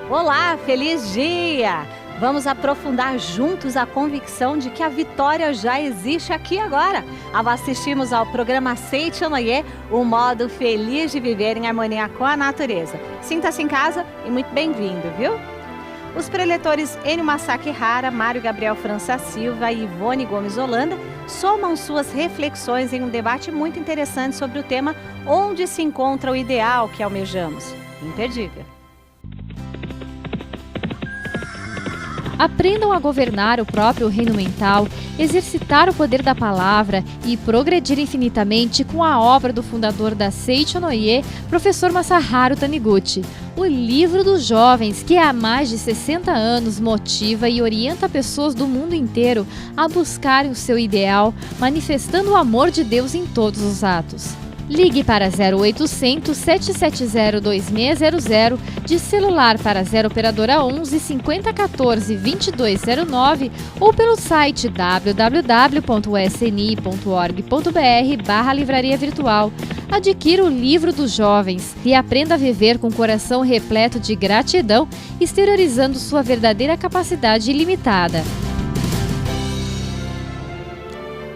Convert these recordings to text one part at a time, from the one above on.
Olá, feliz dia! Vamos aprofundar juntos a convicção de que a vitória já existe aqui agora, ao assistirmos ao programa Seitonoye, o modo feliz de viver em harmonia com a natureza. Sinta-se em casa e muito bem-vindo, viu? Os preletores Enio Masaki Hara, Mário Gabriel França Silva e Ivone Gomes Holanda somam suas reflexões em um debate muito interessante sobre o tema Onde se encontra o ideal que almejamos? Imperdível. Aprendam a governar o próprio reino mental, exercitar o poder da palavra e progredir infinitamente com a obra do fundador da Seitonoye, professor Masaharu Taniguchi. O livro dos jovens, que há mais de 60 anos motiva e orienta pessoas do mundo inteiro a buscarem o seu ideal, manifestando o amor de Deus em todos os atos. Ligue para 0800 770 2600, de celular para 0 operadora 11 5014 2209 ou pelo site www.sni.org.br/livraria virtual. Adquira o livro dos jovens e aprenda a viver com o coração repleto de gratidão, exteriorizando sua verdadeira capacidade ilimitada.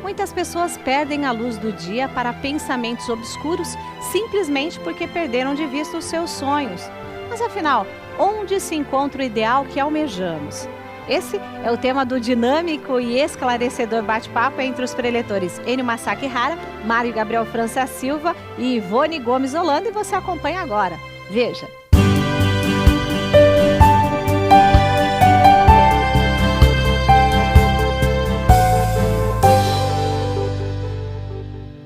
Muitas pessoas perdem a luz do dia para pensamentos obscuros simplesmente porque perderam de vista os seus sonhos. Mas afinal, onde se encontra o ideal que almejamos? Esse é o tema do dinâmico e esclarecedor bate-papo entre os preletores Enio Masaki Hara, Mário Gabriel França Silva e Ivone Gomes Holanda, e você acompanha agora. Veja!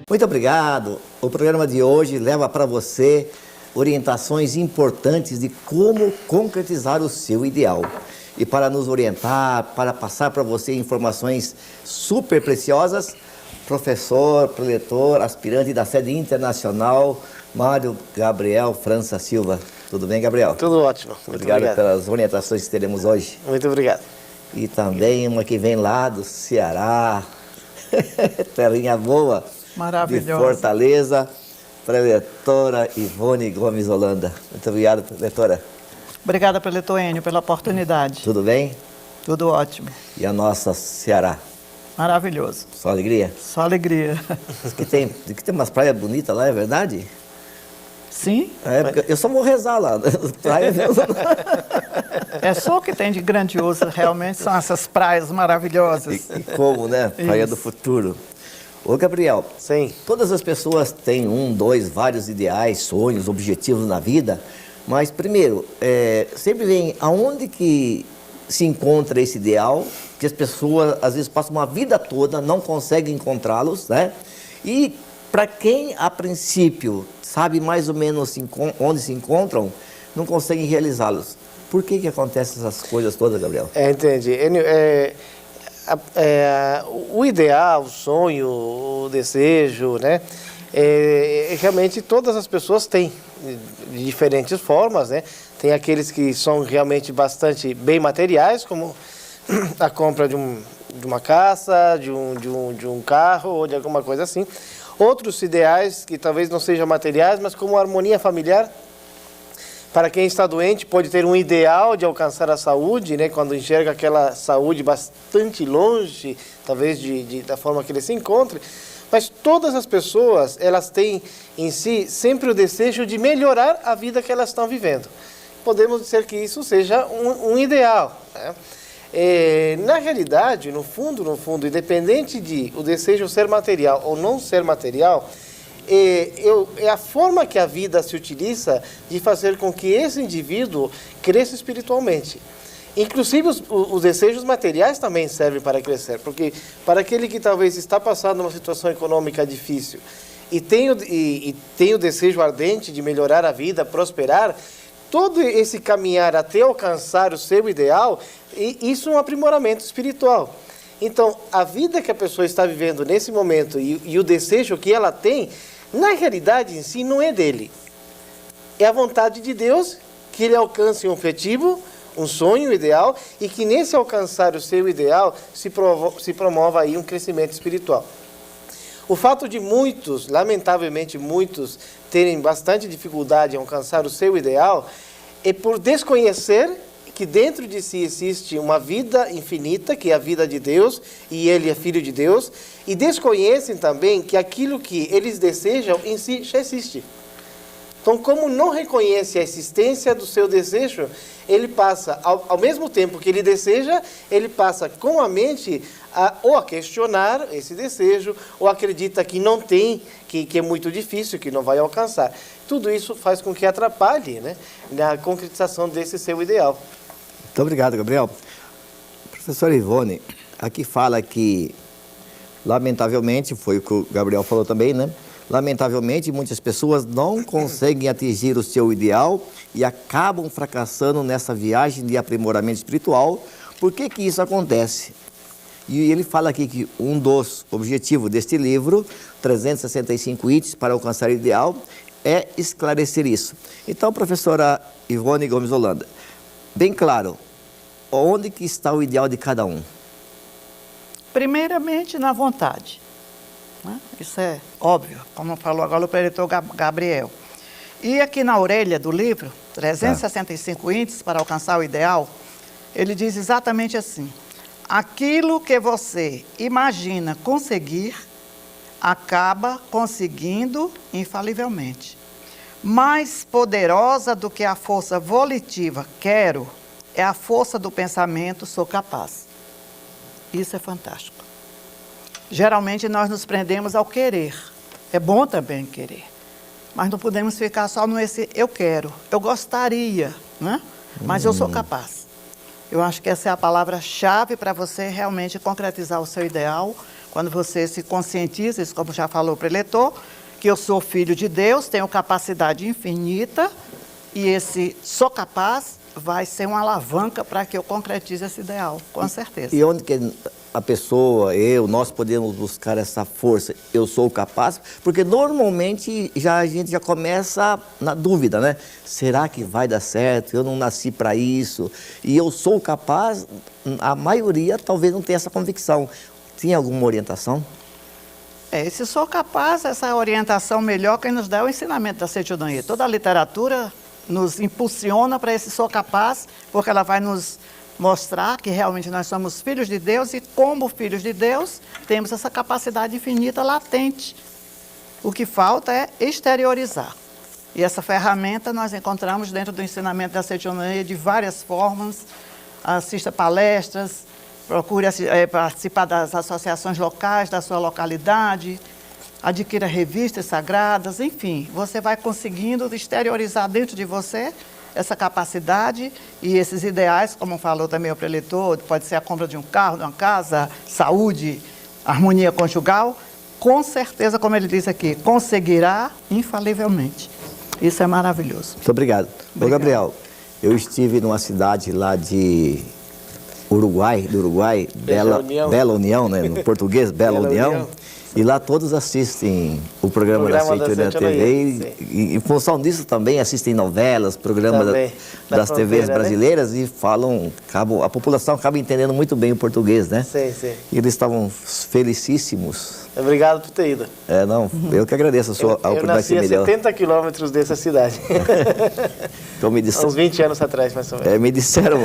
Muito obrigado. O programa de hoje leva para você orientações importantes de como concretizar o seu ideal. E para nos orientar, para passar para você informações super preciosas, professor, preletor, aspirante da sede internacional, Mário Gabriel França Silva. Tudo bem, Gabriel? Tudo ótimo. Muito obrigado pelas orientações que teremos hoje. Muito obrigado. E também uma que vem lá do Ceará, terrinha boa. Maravilhosa. De Fortaleza, preletora Ivone Gomes Holanda. Muito obrigado, preletora. Obrigada, preletor Enio, pela oportunidade. Tudo bem? Tudo ótimo. E a nossa Ceará? Maravilhoso. Só alegria? Só alegria. Diz que tem umas praias bonitas lá, é verdade? Sim. Eu só vou rezar lá. Praia mesmo. É só o que tem de grandioso, realmente, são essas praias maravilhosas. E como, né? Praia do futuro. Ô, Gabriel, sim. Todas as pessoas têm vários ideais, sonhos, objetivos na vida, mas primeiro, sempre vem aonde que se encontra esse ideal, que as pessoas às vezes passam uma vida toda, não conseguem encontrá-los, né? E para quem a princípio sabe mais ou menos onde se encontram, não conseguem realizá-los. Por que acontecem essas coisas todas, Gabriel? Entendi. O ideal, o sonho, o desejo, né? Realmente todas as pessoas têm de diferentes formas, né? Tem aqueles que são realmente bastante bem materiais, como a compra de uma casa, de um carro ou de alguma coisa assim. Outros ideais que talvez não sejam materiais, mas como a harmonia familiar. Para quem está doente, pode ter um ideal de alcançar a saúde, né? Quando enxerga aquela saúde bastante longe, talvez da forma que ele se encontre. Mas todas as pessoas, elas têm em si sempre o desejo de melhorar a vida que elas estão vivendo. Podemos dizer que isso seja um ideal, né? Na realidade, no fundo, independente de o desejo ser material ou não ser material, é a forma que a vida se utiliza de fazer com que esse indivíduo cresça espiritualmente. Inclusive os desejos materiais também servem para crescer, porque para aquele que talvez está passando uma situação econômica difícil e tem o desejo ardente de melhorar a vida, prosperar, todo esse caminhar até alcançar o seu ideal, isso é um aprimoramento espiritual. Então, a vida que a pessoa está vivendo nesse momento e o desejo que ela tem, na realidade em si não é dele. É a vontade de Deus que ele alcance um objetivo, um sonho ideal, e que nesse alcançar o seu ideal se promova aí um crescimento espiritual. O fato de lamentavelmente muitos, terem bastante dificuldade em alcançar o seu ideal, e por desconhecer que dentro de si existe uma vida infinita, que é a vida de Deus, e ele é filho de Deus, e desconhecem também que aquilo que eles desejam em si já existe. Então, como não reconhece a existência do seu desejo, ele passa, ao mesmo tempo que ele deseja, ele passa com a mente ou a questionar esse desejo, ou acredita que não tem, que é muito difícil, que não vai alcançar. Tudo isso faz com que atrapalhe, né, na concretização desse seu ideal. Muito obrigado, Gabriel. Professora Ivone, aqui fala que, lamentavelmente, foi o que o Gabriel falou também, né? Lamentavelmente, muitas pessoas não conseguem atingir o seu ideal e acabam fracassando nessa viagem de aprimoramento espiritual. Por que que isso acontece? E ele fala aqui que um dos objetivos deste livro, 365 itens para alcançar o ideal, é esclarecer isso. Então, professora Ivone Gomes Holanda, bem claro, onde que está o ideal de cada um? Primeiramente, na vontade. Né? Isso é óbvio, como falou agora o preletor Gabriel. E aqui na orelha do livro, 365 índices para alcançar o ideal, ele diz exatamente assim: aquilo que você imagina conseguir, acaba conseguindo infalivelmente. Mais poderosa do que a força volitiva quero, é a força do pensamento sou capaz. Isso é fantástico. Geralmente nós nos prendemos ao querer. É bom também querer. Mas não podemos ficar só no esse eu quero, eu gostaria, né? Mas eu sou capaz. Eu acho que essa é a palavra-chave para você realmente concretizar o seu ideal, quando você se conscientiza, isso como já falou o preletor, que eu sou filho de Deus, tenho capacidade infinita, e esse sou capaz vai ser uma alavanca para que eu concretize esse ideal, com certeza. E onde que a pessoa, nós podemos buscar essa força? Eu sou capaz? Porque normalmente a gente já começa na dúvida, né? Será que vai dar certo? Eu não nasci para isso. E eu sou capaz, a maioria talvez não tenha essa convicção. Tinha alguma orientação? Se sou capaz, essa orientação melhor quem nos dá é o ensinamento da Seitianoye. Toda a literatura nos impulsiona para esse sou capaz, porque ela vai nos mostrar que realmente nós somos filhos de Deus e como filhos de Deus temos essa capacidade infinita latente. O que falta é exteriorizar. E essa ferramenta nós encontramos dentro do ensinamento da Seitianoye de várias formas. Assista palestras, procure participar das associações locais da sua localidade, adquira revistas sagradas, enfim, você vai conseguindo exteriorizar dentro de você essa capacidade e esses ideais, como falou também o preletor, pode ser a compra de um carro, de uma casa, saúde, harmonia conjugal, com certeza, como ele diz aqui, conseguirá infalivelmente. Isso é maravilhoso. Muito obrigado. Ô, Gabriel, eu estive numa cidade lá do Uruguai, Bela União, né? No português, Bela União. E lá todos assistem o programa da Seitianoye TV e em função disso também assistem novelas, programas das TVs brasileiras, né? E falam, a população acaba entendendo muito bem o português, né? Sim, sim. E eles estavam felicíssimos. Obrigado por ter ido. Eu que agradeço a oportunidade que me deu. Eu nasci a 70 quilômetros dessa cidade. Então me disseram, uns 20 anos atrás, mais ou menos. Me disseram,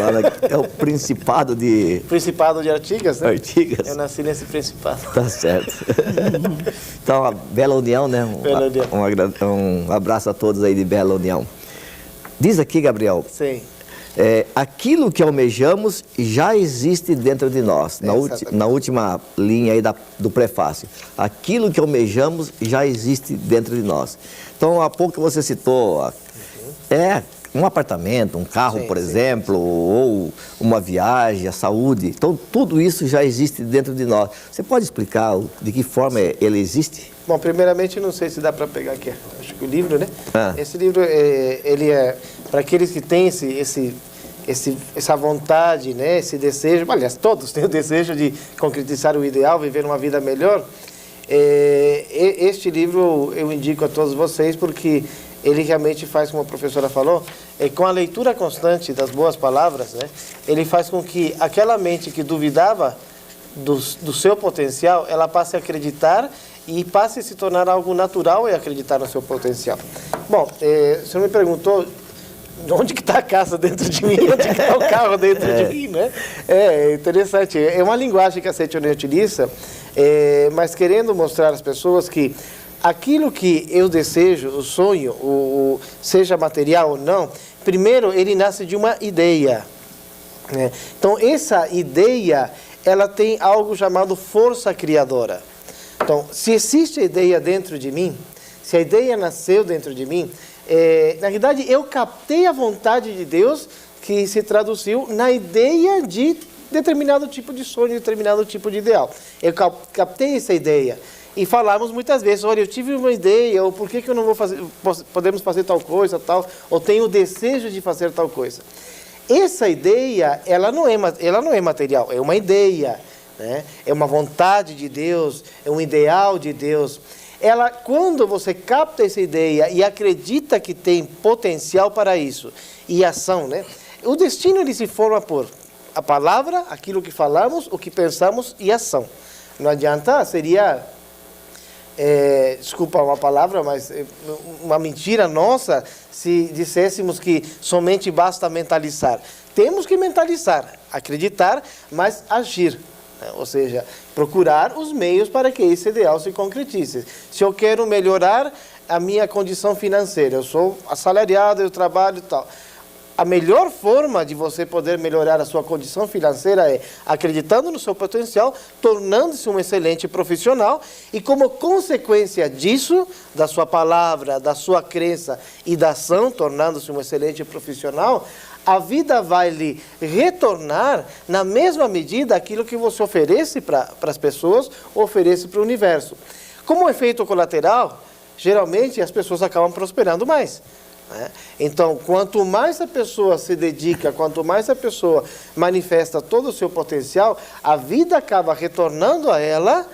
é o Principado de... Principado de Artigas, né? Artigas. Eu nasci nesse Principado. Tá certo. Então, a Bela União, né? Bela União. Um abraço a todos aí de Bela União. Diz aqui, Gabriel. Sim. Aquilo que almejamos já existe dentro de nós. Na última linha aí do prefácio. Aquilo que almejamos já existe dentro de nós. Então, há pouco que você citou, um apartamento, um carro, por exemplo, ou uma viagem, a saúde. Então, tudo isso já existe dentro de nós. Você pode explicar de que forma ele existe? Bom, primeiramente, não sei se dá para pegar aqui, acho que o livro, né? Esse livro, ele é para aqueles que têm essa vontade, né? Esse desejo, aliás, todos têm o desejo de concretizar o ideal, viver uma vida melhor. Este livro eu indico a todos vocês porque ele realmente faz, como a professora falou, com a leitura constante das boas palavras, né? Ele faz com que aquela mente que duvidava do seu potencial, ela passe a acreditar e passe a se tornar algo natural e acreditar no seu potencial. Bom, o senhor me perguntou onde que está a casa dentro de mim? Onde que está o carro dentro de mim, né? É interessante. É uma linguagem que a Seichonoye utiliza, mas querendo mostrar às pessoas que aquilo que eu desejo, o sonho, seja material ou não, primeiro ele nasce de uma ideia, né? Então, essa ideia, ela tem algo chamado força criadora. Então, se existe a ideia dentro de mim, se a ideia nasceu dentro de mim, na realidade, eu captei a vontade de Deus que se traduziu na ideia de determinado tipo de sonho, determinado tipo de ideal. Eu captei essa ideia. E falamos muitas vezes, olha, eu tive uma ideia, ou por que eu não vou fazer, podemos fazer tal coisa, tal, ou tenho o desejo de fazer tal coisa. Essa ideia, ela não é material, é uma ideia, né? É uma vontade de Deus, é um ideal de Deus. Ela, quando você capta essa ideia e acredita que tem potencial para isso, e ação, né? O destino ele se forma por a palavra, aquilo que falamos, o que pensamos e ação. Não adianta, seria, desculpa uma palavra, mas uma mentira nossa se disséssemos que somente basta mentalizar. Temos que mentalizar, acreditar, mas agir. Ou seja, procurar os meios para que esse ideal se concretize. Se eu quero melhorar a minha condição financeira, eu sou assalariado, eu trabalho e tal. A melhor forma de você poder melhorar a sua condição financeira é acreditando no seu potencial, tornando-se um excelente profissional e, como consequência disso, da sua palavra, da sua crença e da ação, tornando-se um excelente profissional, a vida vai lhe retornar na mesma medida aquilo que você oferece para as pessoas, oferece para o universo. Como efeito colateral, geralmente as pessoas acabam prosperando mais, né? Então, quanto mais a pessoa se dedica, quanto mais a pessoa manifesta todo o seu potencial, a vida acaba retornando a ela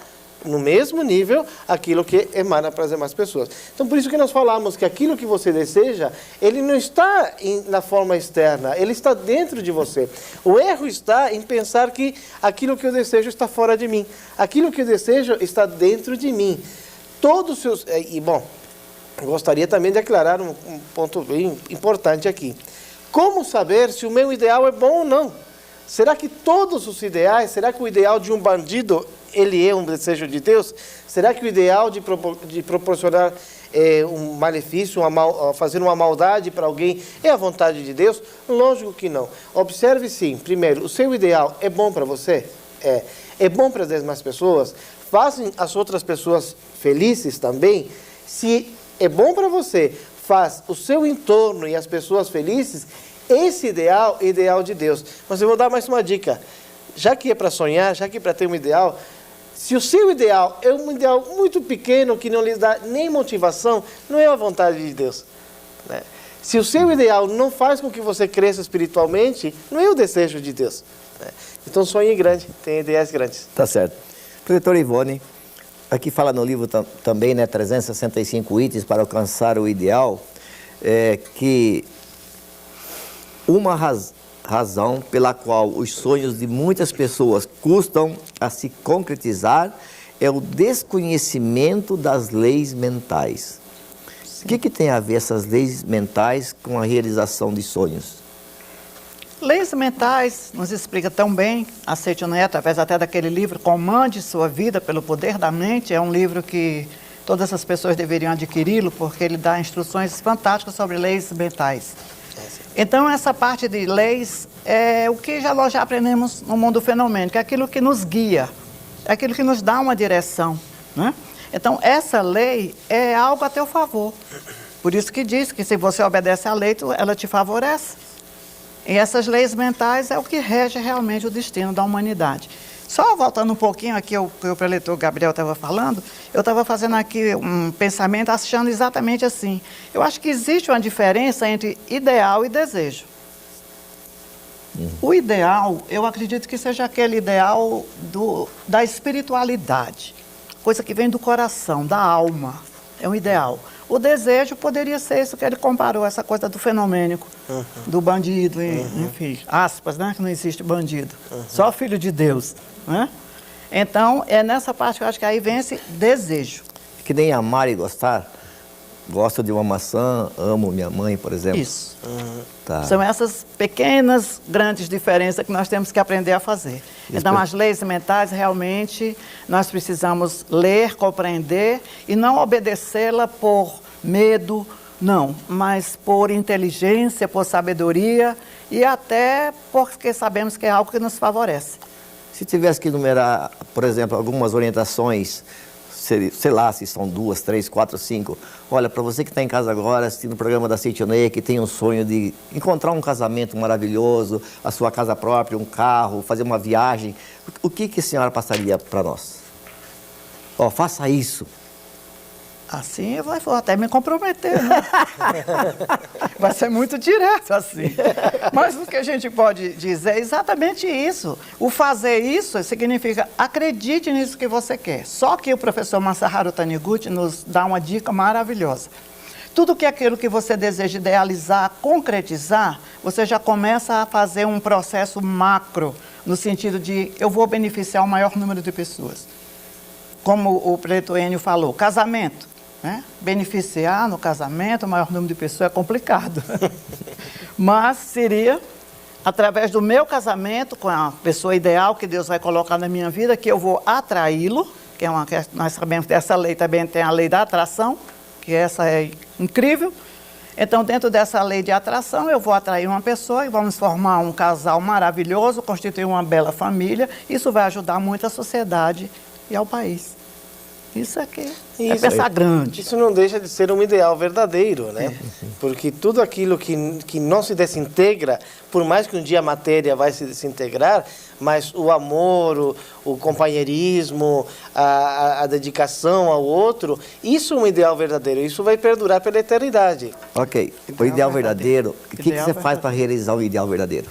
no mesmo nível aquilo que emana para as demais pessoas. Então, por isso que nós falamos que aquilo que você deseja, ele não está na forma externa, ele está dentro de você. O erro está em pensar que aquilo que eu desejo está fora de mim. Aquilo que eu desejo está dentro de mim. Todos os seus... E, bom, eu gostaria também de aclarar um ponto bem importante aqui. Como saber se o meu ideal é bom ou não? Será que todos os ideais, será que o ideal de um bandido, ele é um desejo de Deus? Será que o ideal de proporcionar um malefício, fazer uma maldade para alguém, é a vontade de Deus? Lógico que não. Observe sim, primeiro, o seu ideal é bom para você? É bom para as demais pessoas? Fazem as outras pessoas felizes também? Se é bom para você, faz o seu entorno e as pessoas felizes, esse ideal é ideal de Deus. Mas eu vou dar mais uma dica. Já que é para sonhar, já que é para ter um ideal, se o seu ideal é um ideal muito pequeno, que não lhe dá nem motivação, não é a vontade de Deus, né? Se o seu ideal não faz com que você cresça espiritualmente, não é o desejo de Deus, né? Então sonhe grande, tenha ideias grandes. Tá certo. Professor Ivone, aqui fala no livro também, né, 365 itens para alcançar o ideal, que uma razão pela qual os sonhos de muitas pessoas custam a se concretizar é o desconhecimento das leis mentais. Sim. O que tem a ver essas leis mentais com a realização de sonhos? Leis mentais nos explica tão bem a Seichonoye, através até daquele livro, Comande Sua Vida pelo Poder da Mente. É um livro que todas as pessoas deveriam adquiri-lo, porque ele dá instruções fantásticas sobre leis mentais. Então, essa parte de leis é o que nós já aprendemos no mundo fenomênico, é aquilo que nos guia, é aquilo que nos dá uma direção, né? Então, essa lei é algo a teu favor. Por isso que diz que se você obedece à lei, ela te favorece. E essas leis mentais é o que rege realmente o destino da humanidade. Só voltando um pouquinho aqui ao que o preletor Gabriel estava falando, eu estava fazendo aqui um pensamento achando exatamente assim. Eu acho que existe uma diferença entre ideal e desejo. O ideal, eu acredito que seja aquele ideal da espiritualidade, coisa que vem do coração, da alma, é um ideal. O desejo poderia ser isso que ele comparou, essa coisa do fenomênico, do bandido, enfim, aspas, né? Que não existe bandido, só filho de Deus, né? Então, é nessa parte que eu acho que aí vem esse desejo. Que nem amar e gostar. gosto de uma maçã, amo minha mãe, por exemplo. Isso. Tá. São essas pequenas, grandes diferenças que nós temos que aprender a fazer. Então, as leis mentais, realmente, nós precisamos ler, compreender e não obedecê-la por medo, não, mas por inteligência, por sabedoria e até porque sabemos que é algo que nos favorece. Se tivesse que enumerar, por exemplo, algumas orientações, sei lá, se são 2, 3, 4, 5. Olha, para você que está em casa agora, assistindo o programa da Seitonê, que tem um sonho de encontrar um casamento maravilhoso, a sua casa própria, um carro, fazer uma viagem, o que a senhora passaria para nós? Ó, faça isso. Assim eu vou até me comprometer, né? Vai ser muito direto assim. Mas o que a gente pode dizer é exatamente isso. O fazer isso significa acredite nisso que você quer. Só que o professor Masaharu Taniguchi nos dá uma dica maravilhosa. Tudo que é aquilo que você deseja idealizar, concretizar, você já começa a fazer um processo macro, no sentido de eu vou beneficiar o maior número de pessoas. Como o preletor Enio falou, casamento. Né? Beneficiar no casamento o maior número de pessoas é complicado. Mas seria, através do meu casamento com a pessoa ideal que Deus vai colocar na minha vida, que eu vou atraí-lo, que nós sabemos que essa lei também tem a lei da atração, que essa é incrível. Então, dentro dessa lei de atração, eu vou atrair uma pessoa e vamos formar um casal maravilhoso, constituir uma bela família. Isso vai ajudar muito a sociedade e ao país. Isso aqui é pensar grande. Isso não deixa de ser um ideal verdadeiro, né? Porque tudo aquilo que não se desintegra, por mais que um dia a matéria vai se desintegrar, mas o amor, o companheirismo, a dedicação ao outro, isso é um ideal verdadeiro, isso vai perdurar pela eternidade. Ok, o ideal verdadeiro, o que você faz para realizar o ideal verdadeiro?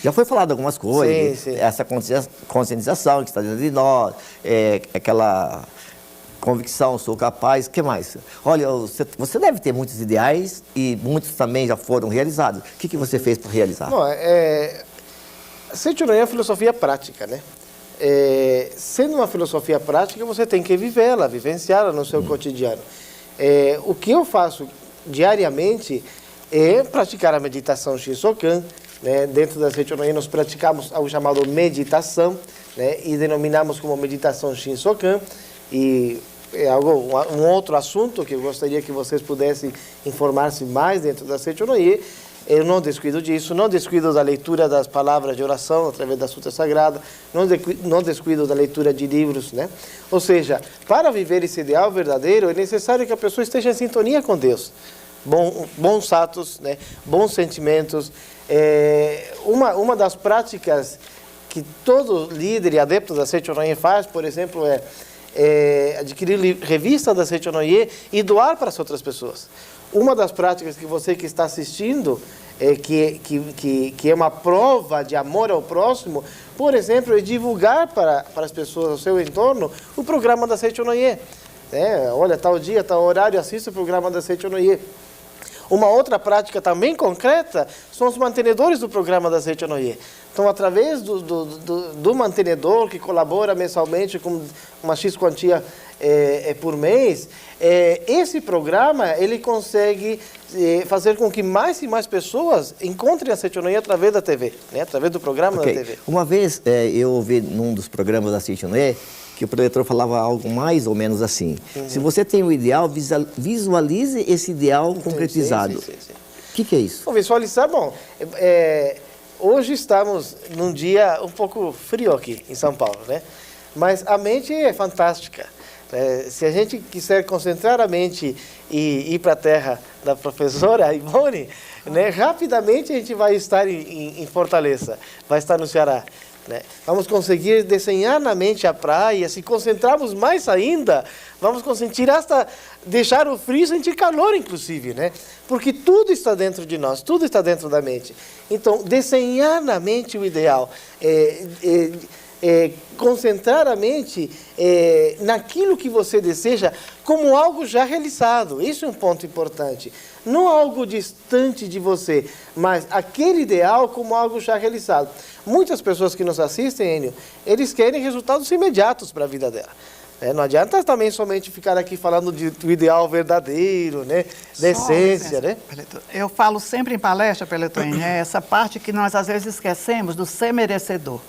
Já foi falado algumas coisas, sim. Essa conscientização que está dentro de nós, aquela convicção, sou capaz, o que mais? Olha, você deve ter muitos ideais e muitos também já foram realizados. O que você fez para realizar? Bom, Seicho no Ie é uma filosofia prática, né? Sendo uma filosofia prática, você tem que vivê-la, vivenciá-la no seu cotidiano. O que eu faço diariamente é praticar a meditação Shinsokan, né? Dentro da Seicho no Ie nós praticamos algo chamado meditação, né? E denominamos como meditação Shinsokan. E é um outro assunto que eu gostaria que vocês pudessem informar-se mais dentro da Seicho no Ie. Eu não descuido disso, não descuido da leitura das palavras de oração através da Sutra Sagrada, não descuido da leitura de livros, né? Ou seja, para viver esse ideal verdadeiro, é necessário que a pessoa esteja em sintonia com Deus. Bons atos, né? Bons sentimentos. Uma das práticas que todo líder e adepto da Seicho no Ie faz, por exemplo, adquirir revista da Seicho no Ie e doar para as outras pessoas. Uma das práticas que você que está assistindo, que é uma prova de amor ao próximo, por exemplo, é divulgar para as pessoas ao seu entorno o programa da Seicho no Ie. Olha, tal dia, tal horário, assista o programa da Seicho no Ie. Uma outra prática também concreta são os mantenedores do programa da Seicho no Ie. Então, através do mantenedor que colabora mensalmente com uma X quantia por mês, esse programa ele consegue fazer com que mais e mais pessoas encontrem a Seicho no Ie através da TV, né? Através do programa da TV. Uma vez eu ouvi num dos programas da Seicho no Ie que o preletor falava algo mais ou menos assim. Se você tem um ideal, visualize esse ideal concretizado. Sim. O que é isso? Visualizar, bom, hoje estamos num dia um pouco frio aqui em São Paulo, né? Mas a mente é fantástica. Se a gente quiser concentrar a mente e ir para a terra da professora Ivone, né, rapidamente a gente vai estar em Fortaleza, vai estar no Ceará. Né? Vamos conseguir desenhar na mente a praia, se concentrarmos mais ainda, vamos conseguir hasta deixar o frio sentir calor, inclusive, né? Porque tudo está dentro de nós, tudo está dentro da mente. Então, desenhar na mente o ideal, concentrar a mente naquilo que você deseja como algo já realizado. Isso é um ponto importante. Não algo distante de você, mas aquele ideal como algo já realizado. Muitas pessoas que nos assistem, Enio, eles querem resultados imediatos para a vida dela. Não adianta também somente ficar aqui falando do ideal verdadeiro, né? Da essência, né? Eu falo sempre em palestra, Peletoine, essa parte que nós às vezes esquecemos do ser merecedor.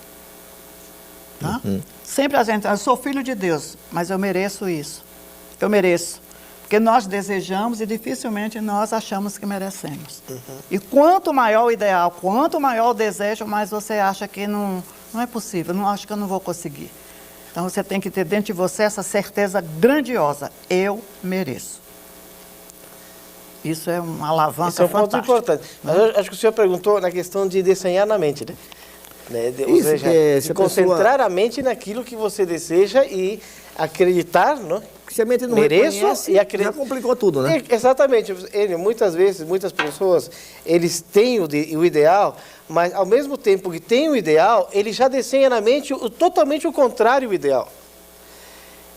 Tá? Sempre a gente, eu sou filho de Deus, mas eu mereço isso. Eu mereço. Porque nós desejamos e dificilmente nós achamos que merecemos. E quanto maior o ideal, quanto maior o desejo, mais você acha que não é possível, não acho que eu não vou conseguir. Então você tem que ter dentro de você essa certeza grandiosa, eu mereço. Isso é uma alavanca Esse é um ponto importante. Mas eu acho que o senhor perguntou na questão de desenhar na mente, né? Ou seja, de concentrar a mente naquilo que você deseja e acreditar, não? Se a mente não mereço reconhece, e acredito. já complicou tudo, né? Exatamente. Muitas vezes, muitas pessoas, eles têm o ideal, mas ao mesmo tempo que tem o ideal, ele já desenha na mente totalmente o contrário do ideal.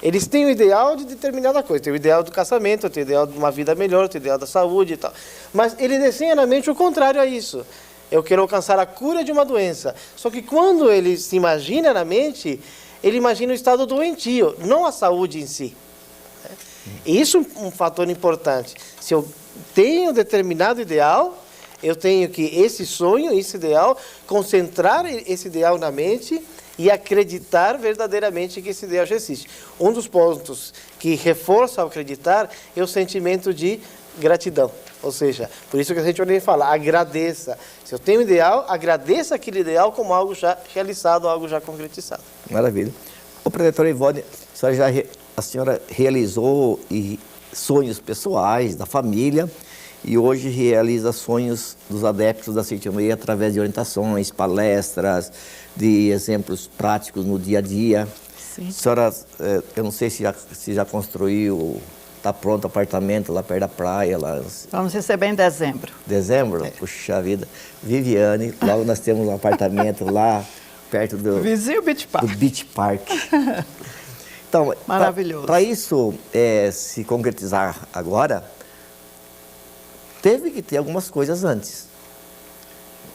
Eles têm o ideal de determinada coisa. Tem o ideal do casamento, tem o ideal de uma vida melhor, tem o ideal da saúde e tal. Mas ele desenha na mente o contrário a isso. Eu quero alcançar a cura de uma doença. Só que quando ele se imagina na mente, ele imagina o estado doentio, não a saúde em si. Isso é um fator importante. Se eu tenho determinado ideal, eu tenho que esse sonho, esse ideal, concentrar esse ideal na mente e acreditar verdadeiramente que esse ideal já existe. Um dos pontos que reforça ao acreditar é o sentimento de gratidão. Ou seja, por isso que a gente olha e fala, agradeça. Se eu tenho um ideal, agradeça aquele ideal como algo já realizado, algo já concretizado. Maravilha. O preletor Ivone, a senhora realizou sonhos pessoais, da família, e hoje realiza sonhos dos adeptos da Seita Inoue através de orientações, palestras, de exemplos práticos no dia a dia. Sim. A senhora, eu não sei se já construiu, está pronto o apartamento lá perto da praia. Lá. Vamos receber em dezembro. Dezembro? É. Puxa vida. Viviane, logo nós temos um apartamento lá perto do... Vizinho Beach Park. Do Beach Park. Então, maravilhoso. Para isso se concretizar agora, teve que ter algumas coisas antes,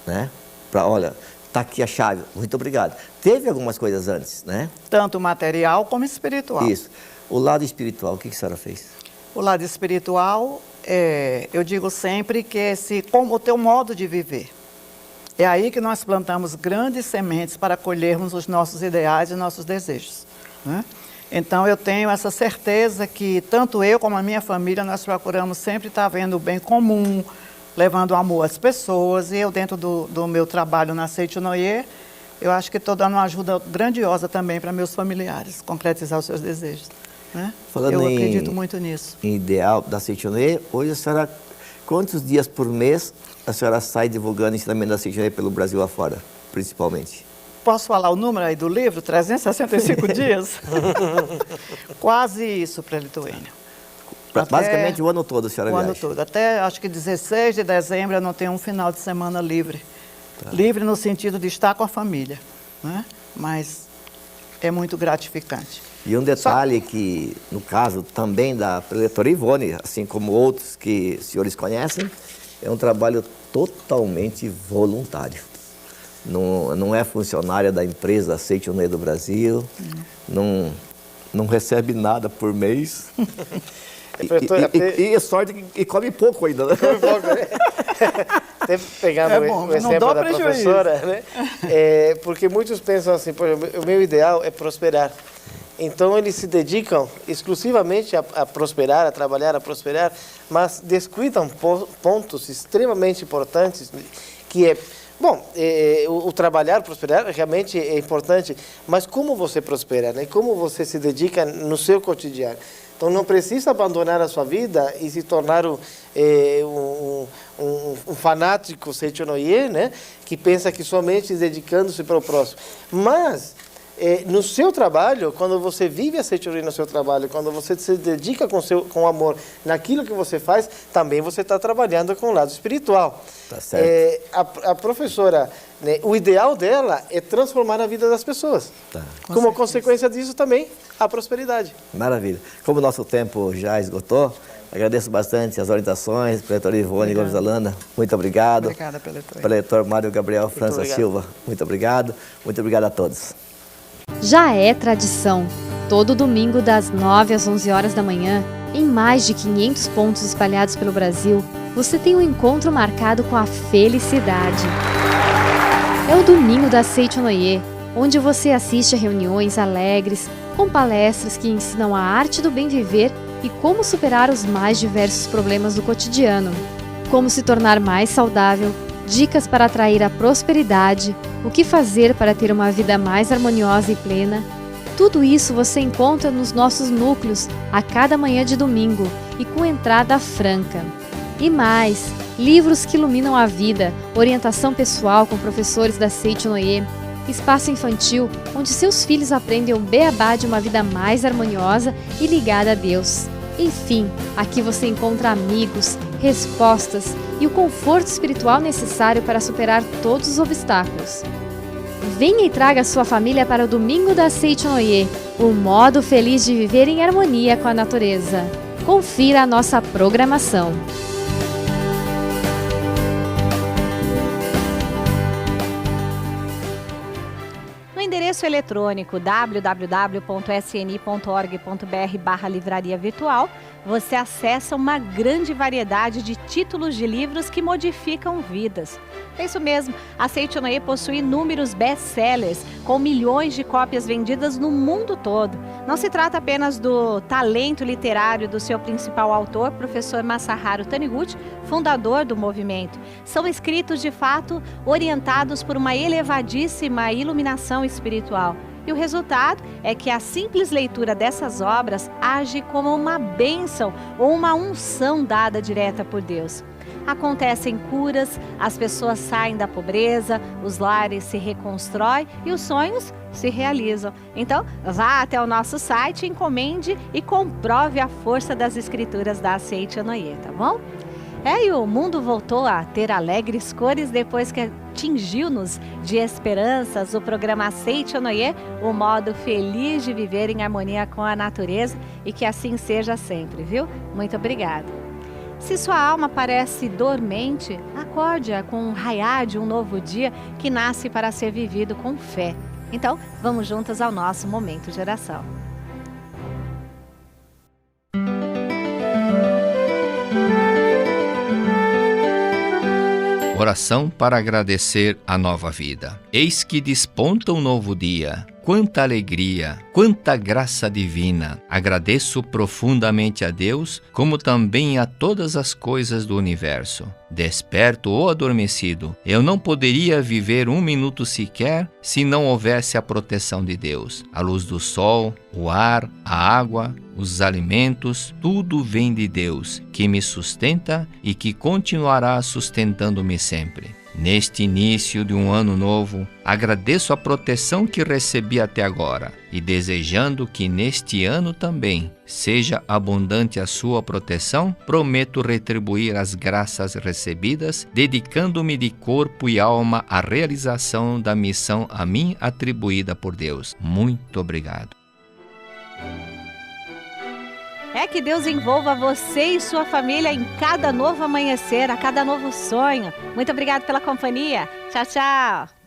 né? Olha, está aqui a chave, muito obrigado. Teve algumas coisas antes, né? Tanto material como espiritual. Isso. O lado espiritual, o que a senhora fez? O lado espiritual, eu digo sempre que como o teu modo de viver. É aí que nós plantamos grandes sementes para colhermos os nossos ideais e nossos desejos, né? Então, eu tenho essa certeza que tanto eu como a minha família, nós procuramos sempre estar vendo o bem comum, levando amor às pessoas. E eu, dentro do meu trabalho na Seita Inoue, eu acho que estou dando uma ajuda grandiosa também para meus familiares, concretizar os seus desejos, né? Eu acredito muito nisso. Em ideal da Seita Inoue, hoje a senhora, quantos dias por mês a senhora sai divulgando o ensinamento da Seita Inoue pelo Brasil afora, principalmente? Posso falar o número aí do livro? 365 dias? Quase isso, Peletoine. Basicamente o ano todo a senhora viaja? O ano todo. Até acho que 16 de dezembro eu não tenho um final de semana livre. Tá. Livre no sentido de estar com a família, né? Mas é muito gratificante. E um detalhe que, no caso também da preletora Ivone, assim como outros que os senhores conhecem, é um trabalho totalmente voluntário. Não é funcionária da empresa Seita Inoue do Brasil, não recebe nada por mês. E a sorte que come pouco ainda, né? Come pouco, né? Até pegando o exemplo da professora, né? Porque muitos pensam assim, o meu ideal é prosperar. Então, eles se dedicam exclusivamente a prosperar, a trabalhar, a prosperar, mas descuidam pontos extremamente importantes, que é... Bom, o trabalhar, prosperar, realmente é importante, mas como você prospera, né? Como você se dedica no seu cotidiano. Então, não precisa abandonar a sua vida e se tornar um fanático Seita Inoue, né? Que pensa que somente dedicando-se para o próximo. Mas... no seu trabalho, quando você vive a Seita Inoue no seu trabalho, quando você se dedica com amor naquilo que você faz, também você está trabalhando com o lado espiritual. Tá certo. A professora, né, o ideal dela é transformar a vida das pessoas. Tá. Como consequência disso também, a prosperidade. Maravilha. Como o nosso tempo já esgotou, agradeço bastante as orientações, preletor Ivone Gomes Holanda, muito obrigado. Obrigada, Peletoine. Preletor Mário Gabriel França Silva, muito obrigado. Muito obrigado a todos. Já é tradição. Todo domingo, das 9 às 11 horas da manhã, em mais de 500 pontos espalhados pelo Brasil, você tem um encontro marcado com a felicidade. É o Domingo da Seichonoye, onde você assiste a reuniões alegres, com palestras que ensinam a arte do bem viver e como superar os mais diversos problemas do cotidiano, como se tornar mais saudável, dicas para atrair a prosperidade, o que fazer para ter uma vida mais harmoniosa e plena. Tudo isso você encontra nos nossos núcleos a cada manhã de domingo e com entrada franca. E mais, livros que iluminam a vida, orientação pessoal com professores da Seichonoye, espaço infantil onde seus filhos aprendem o beabá de uma vida mais harmoniosa e ligada a Deus. Enfim, aqui você encontra amigos, respostas e o conforto espiritual necessário para superar todos os obstáculos. Venha e traga sua família para o Domingo da Seichonoye, o modo feliz de viver em harmonia com a natureza. Confira a nossa programação. Endereço eletrônico www.sni.org.br/livraria virtual, você acessa uma grande variedade de títulos de livros que modificam vidas. É isso mesmo, a Seichonoye possui inúmeros best-sellers com milhões de cópias vendidas no mundo todo. Não se trata apenas do talento literário do seu principal autor, professor Masaharu Taniguchi, fundador do movimento. São escritos de fato orientados por uma elevadíssima iluminação espiritual. E o resultado é que a simples leitura dessas obras age como uma bênção ou uma unção dada direta por Deus. Acontecem curas, as pessoas saem da pobreza, os lares se reconstroem e os sonhos se realizam. Então, vá até o nosso site, encomende e comprove a força das escrituras da Seichonoye, tá bom? E o mundo voltou a ter alegres cores depois que tingiu-nos de esperanças o programa Seichonoye, o modo feliz de viver em harmonia com a natureza, e que assim seja sempre, viu? Muito obrigada. Se sua alma parece dormente, acorde-a com o raiar de um novo dia que nasce para ser vivido com fé. Então, vamos juntas ao nosso momento de oração. Oração para agradecer a nova vida. Eis que desponta um novo dia. Quanta alegria, quanta graça divina. Agradeço profundamente a Deus, como também a todas as coisas do universo. Desperto ou adormecido, eu não poderia viver um minuto sequer se não houvesse a proteção de Deus. A luz do sol, o ar, a água, os alimentos, tudo vem de Deus, que me sustenta e que continuará sustentando-me sempre. Neste início de um ano novo, agradeço a proteção que recebi até agora e desejando que neste ano também seja abundante a sua proteção, prometo retribuir as graças recebidas, dedicando-me de corpo e alma à realização da missão a mim atribuída por Deus. Muito obrigado. Que Deus envolva você e sua família em cada novo amanhecer, a cada novo sonho. Muito obrigada pela companhia. Tchau, tchau.